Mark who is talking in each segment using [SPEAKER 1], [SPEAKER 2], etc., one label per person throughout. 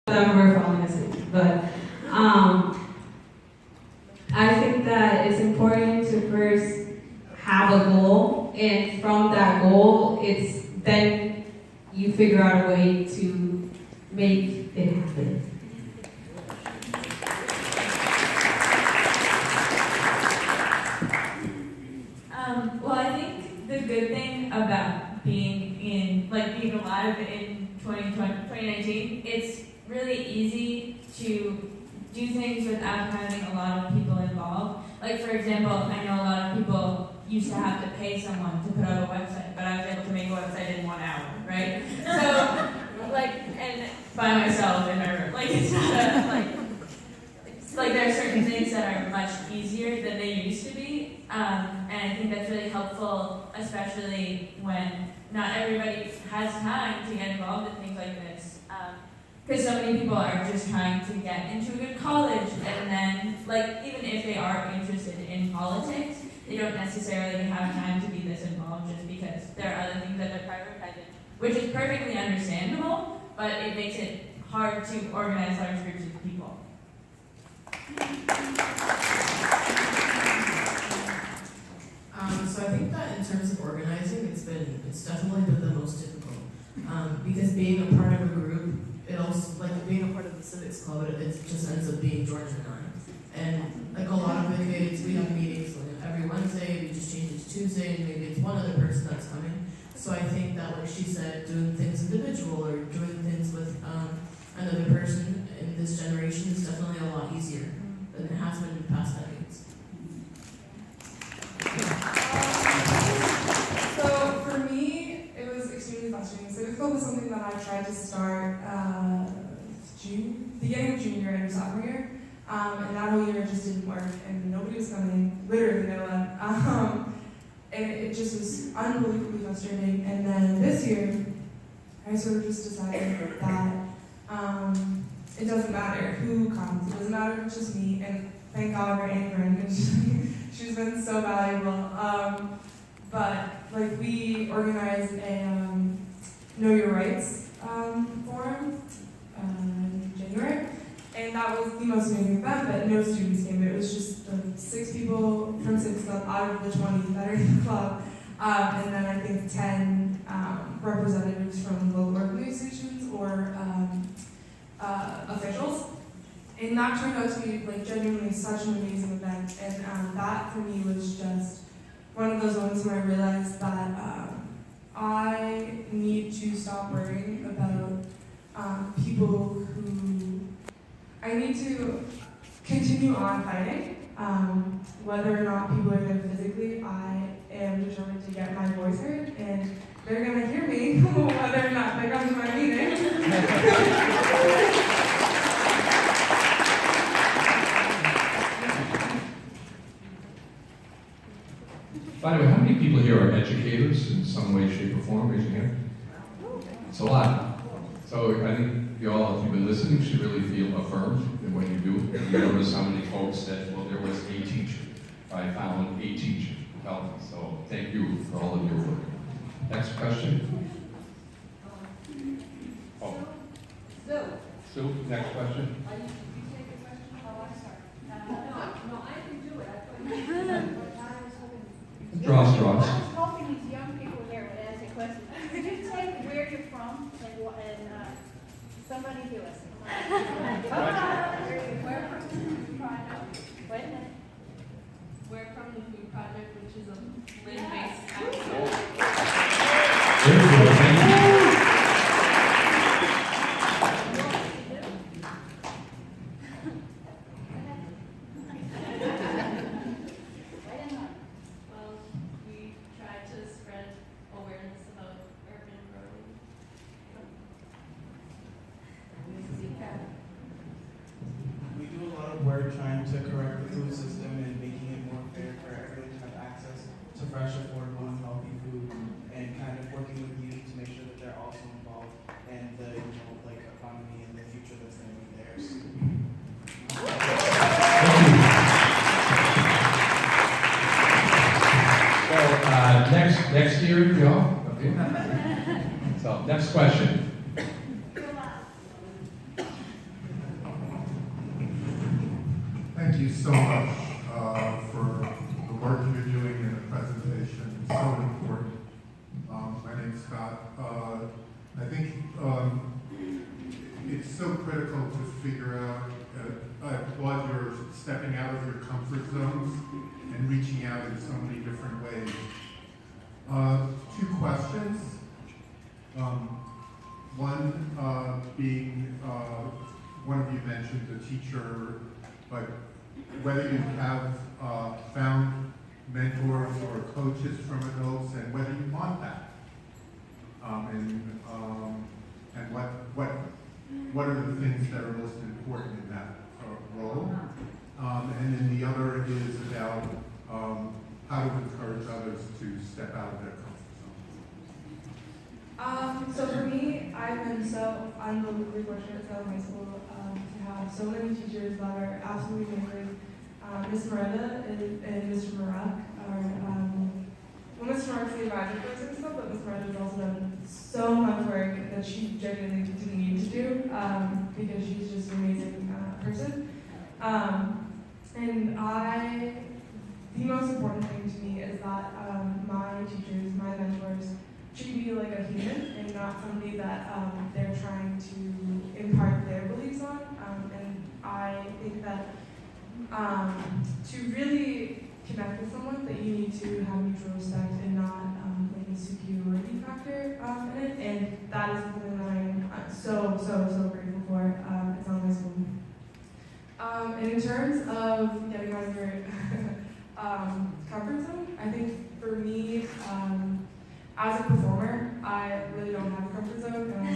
[SPEAKER 1] them who are falling asleep. But I think that it's important to first have a goal, and from that goal, it's then you figure out a way to make it happen.
[SPEAKER 2] Well, I think the good thing about being alive in 2019, it's really easy to do things without having a lot of people involved. Like, for example, I know a lot of people used to have to pay someone to put out a website, but I was able to make a website in 1 hour, right? So, and by myself in my room. It's not there are certain things that are much easier than they used to be, and I think that's really helpful, especially when not everybody has time to get involved in things like this. Because so many people are just trying to get into a good college, and then, even if they are interested in politics, they don't necessarily have time to be this involved just because there are other things that they're prioritizing, which is perfectly understandable, but it makes it hard to organize large groups of people.
[SPEAKER 3] So I think that in terms of organizing, it's definitely been the most difficult. Because being a part of a group, it also, being a part of the civics club, it just ends up being Georgia 9. And a lot of the kids, we have meetings every Wednesday, we just change it to Tuesday, and maybe it's one other person that's coming. So I think that, like she said, doing things individual or doing things with another person in this generation is definitely a lot easier than it has been in past decades.
[SPEAKER 4] So for me, it was extremely frustrating. Civic Club was something that I tried to start beginning of junior year and sophomore year, and that whole year just didn't work, and nobody was coming, literally no one. And it just was unbelievably frustrating. And then this year, I sort of just decided that it doesn't matter who comes. It doesn't matter if it's just me. And thank God for Anne Frank, and she's been so valuable. But we organized a Know Your Rights forum in January, and that was the most amazing event. But no students came. It was just 6 people from Civics Club out of the 20 that are in the club, and then I think 10 representatives from local organizations or officials. And that turned out to be genuinely such an amazing event, and that for me was just one of those moments where I realized that I need to stop worrying about people who, I need to continue on fighting. Whether or not people are there physically, I am determined to get my voice heard, and they're going to hear me whether or not they come to my meeting.
[SPEAKER 5] By the way, how many people here are educators in some way, shape, or form? Raise your hand. It's a lot. So I think you all, if you've been listening, should really feel affirmed in what you do. You notice how many folks said, well, there was a teacher. I found a teacher who helped me. So thank you for all of your work. Next question. Oh. Sue, next question.
[SPEAKER 6] You take the question? Oh, I start. No, I can do it.
[SPEAKER 5] Draw straws.
[SPEAKER 6] I was hoping these young people here would ask a question. Could you say where you're from and somebody do us? Where from the food project? Wait a minute.
[SPEAKER 2] We're from the Food Project, which is a land-based activity.
[SPEAKER 5] Very good. Thank you.
[SPEAKER 7] Trying to correct the food system and making it more fair for everyone to have access to fresh, affordable, and healthy food, and kind of working with youth to make sure that they're also involved in the economy and the future that's going to be theirs.
[SPEAKER 5] So next year, y'all. Okay. So next question.
[SPEAKER 8] Thank you so much for the work you're doing in the presentation. It's so important. My name's Scott. I think it's so critical to figure out, I applaud your stepping out of your comfort zones and reaching out in so many different ways. 2 questions. One being, one of you mentioned a teacher, but whether you have found mentors or coaches from adults and whether you want that. And what are the things that are most important in that role? And then the other is about how to encourage others to step out of their comfort zone.
[SPEAKER 4] So for me, I've been so unbelievably fortunate at Salem High School to have so many teachers that are absolutely amazing. Miss Miranda and Mr. Marak are, well, Mr. Marak's the advisor for and stuff, but Miss Miranda has also done so much work that she genuinely didn't need to do because she's just an amazing person. And the most important thing to me is that my teachers, my mentors, treat me like a human and not somebody that they're trying to impart their beliefs on. And I think that to really connect with someone, that you need to have mutual respect and not like a superiority factor in it. And that is something that I'm so grateful for at Salem High School. And in terms of getting out of your comfort zone, I think for me, as a performer, I really don't have a comfort zone, and I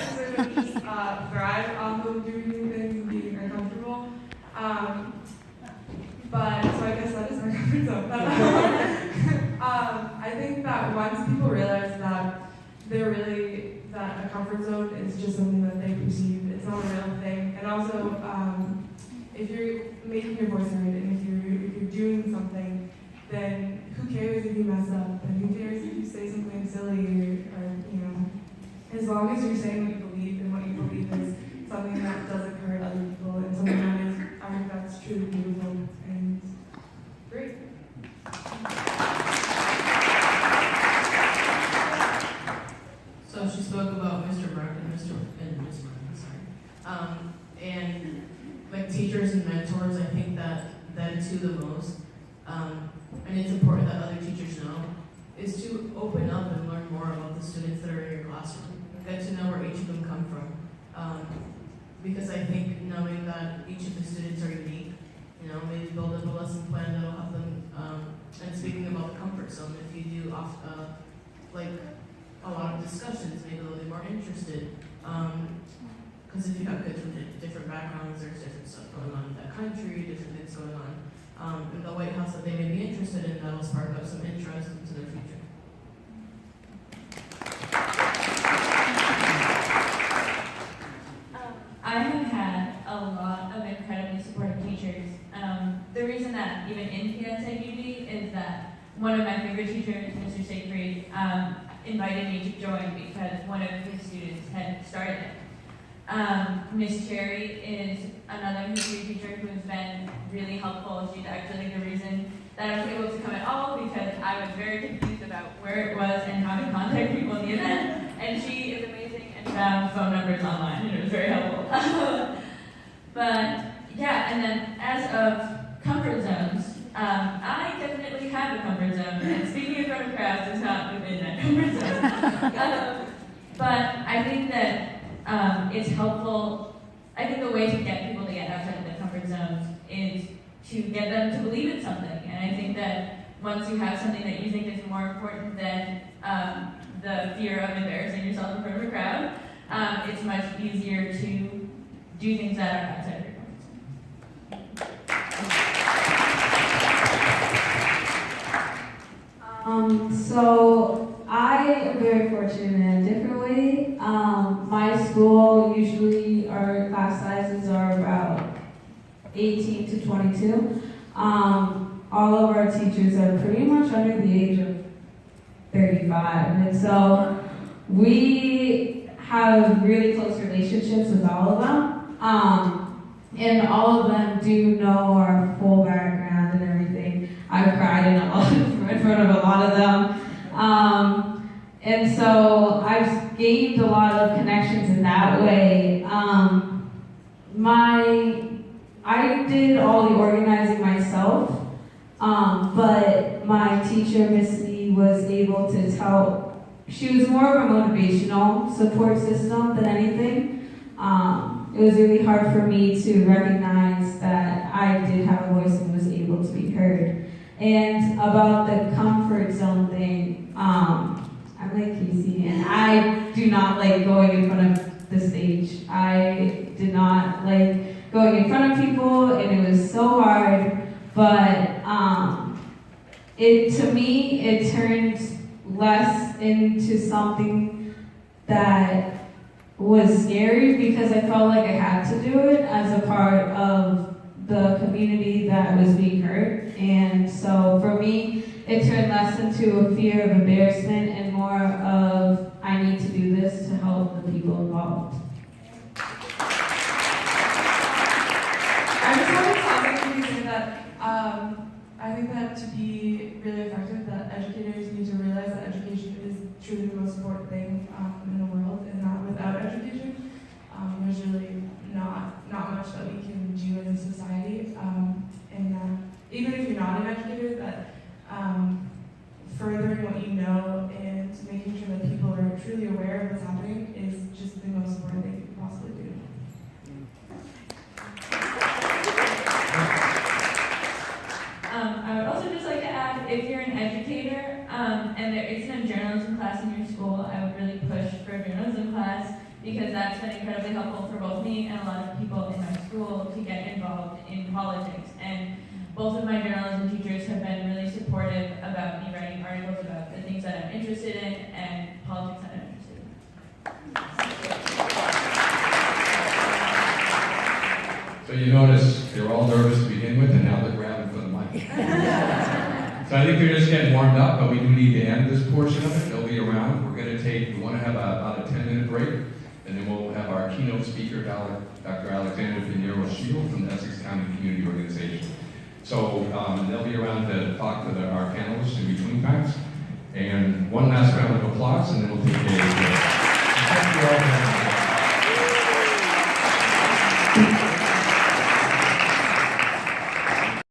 [SPEAKER 4] sort of just, thrive off of doing new things and being uncomfortable. But so I guess that is my comfort zone. But, I think that once people realize that that a comfort zone is just something that they perceive, it's not a real thing. And also, if you're making your voice heard and if you're doing something, then who cares if you mess up? And who cares if you say something silly or as long as you're saying what you believe and what you believe is something that doesn't hurt other people and something that is, I think that's truly beautiful and great.
[SPEAKER 3] So she spoke about Mr. Brock and Ms. Martin, and like teachers and mentors, I think that too the most, and it's important that other teachers know, is to open up and learn more about the students that are in your classroom. Get to know where each of them come from. Because I think knowing that each of the students are unique, maybe build up a lesson plan that'll help them, and speaking about the comfort zone, if you do like a lot of discussions, maybe they'll be more interested. Because if you have kids from different backgrounds, there's different stuff going on in that country, different things going on in the White House that they may be interested in, that'll spark up some interest into their future.
[SPEAKER 2] I have had a lot of incredibly supportive teachers. The reason that even in PSA Unity is that one of my favorite teachers, Mr. Siegfried, invited me to join because one of his students had started it. Miss Cherry is another history teacher who's been really helpful. She's actually the reason that I was able to come at all because I was very confused about where it was and how to contact people in the event. And she is amazing and found phone numbers online, and it was very helpful. But yeah, and then as of comfort zones, I definitely have a comfort zone, and speaking in front of crowds is not within that comfort zone. But I think that it's helpful. I think the way to get people to get outside of their comfort zones is to get them to believe in something. And I think that once you have something that you think is more important than the fear of embarrassing yourself in front of a crowd, it's much easier to do things that are outside of your comfort zone.
[SPEAKER 1] So I am very fortunate in a different way. My school, usually our class sizes are about 18 to 22. All of our teachers are pretty much under the age of 35. And so we have really close relationships with all of them. And all of them do know our full background and everything. I've cried in front of a lot of them. And so I've gained a lot of connections in that way. I did all the organizing myself, but my teacher, Miss Lee, was able to tell, she was more of a motivational support system than anything. It was really hard for me to recognize that I did have a voice and was able to be heard. And about the comfort zone thing, I'm like Casey, and I do not like going in front of the stage. I did not like going in front of people, and it was so hard, but to me, it turned less into something that was scary because I felt like I had to do it as a part of the community that was being hurt. And so for me, it turned less into a fear of embarrassment and more of I need to do this to help the people involved.
[SPEAKER 4] I just want to comment and say that I think that to be really effective, that educators need to realize that education is truly the most important thing in the world, and that without education, there's really not much that we can do as a society. And even if you're not an educator, that furthering what you know and making sure that people are truly aware of what's happening is just the most important thing you can possibly do.
[SPEAKER 2] I would also just like to add, if you're an educator and there isn't a journalism class in your school, I would really push for a journalism class because that's been incredibly helpful for both me and a lot of people in my school to get involved in politics. And both of my journalism teachers have been really supportive about me writing articles about the things that I'm interested in and politics that I'm interested in.
[SPEAKER 5] So you notice they're all nervous to begin with, and now they're grabbing for the mic. So I think they're just getting warmed up, but we do need to end this portion of it. They'll be around. We want to have about a 10-minute break, and then we'll have our keynote speaker, Dr. Alexander Pinheiro-Shield from the Essex County Community Organization. So they'll be around to talk to our panelists in between times. And one last round of applause, and then we'll take a